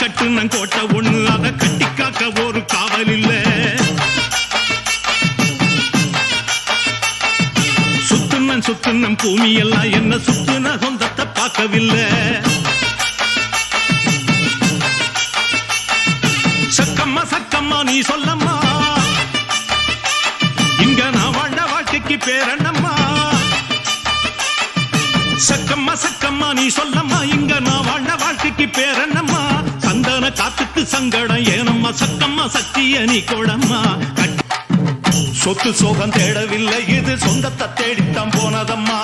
கட்டுன கோட்டை ஒண்ணு அதை கட்டி காக்க ஒரு காவல் இல்ல. சுத்துனம் பூமி எல்லாம் என்ன சுத்துன சொந்தத்தை பார்க்கவில்லை. சக்கம்மா சக்கம்மா நீ சொல்லம்மா, இங்க நான் வாழ்ந்த வாழ்க்கைக்கு பேரண்ணம்மா. சக்கம்மா சக்கம்மா நீ சொல்லம்மா, இங்க நான் வாழ்ந்த வாழ்க்கைக்கு பேரண்ணம்மா. சந்தன காத்துக்கு சங்கடம் ஏனம்மா, சக்கம்மா சக்திய நீ கொடம்மா. சொத்து சோகம் தேடவில்லை, இது சொந்தத்தை தேடித்தான் போனதம்மா.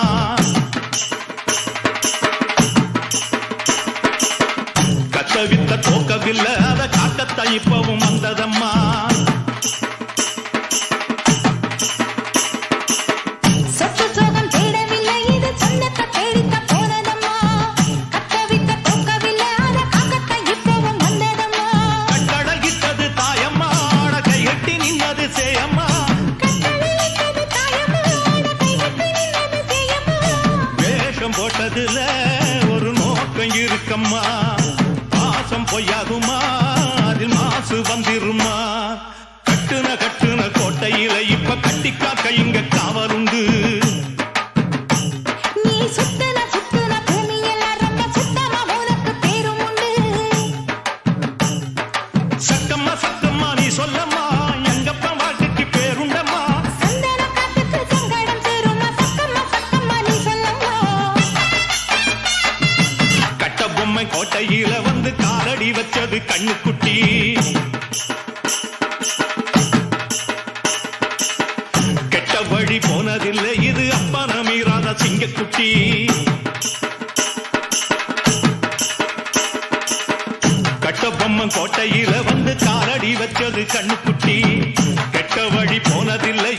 கத்தவித்த தோக்கவில்லை, அதை காட்டத்தான் இப்பவும் வந்ததம்மா. போட்டதுல ஒரு நோக்கம் இருக்கம்மா, பாசம் பொய்யாகுமா, அதில் மாசு வந்திருமா. கட்டுன கோட்டையில இப்ப கட்டி காக்க இங்க காவலுண்டு. சக்கம்மா சக்கம்மா நீ சொல்லம்மா, எங்கப்பா வாழ்க்கைக்கு பேருண்டம்மா. கோட்டையில வந்து காலடி வச்சது கண்ணுக்குட்டி. கெட்ட வழி போனதில்லை, இது அப்பன மீறாத சிங்கக்குட்டி. கட்டபொம்மன் கோட்டையில வந்து காலடி வச்சது கண்ணுக்குட்டி. கெட்ட வழி போனதில்லை.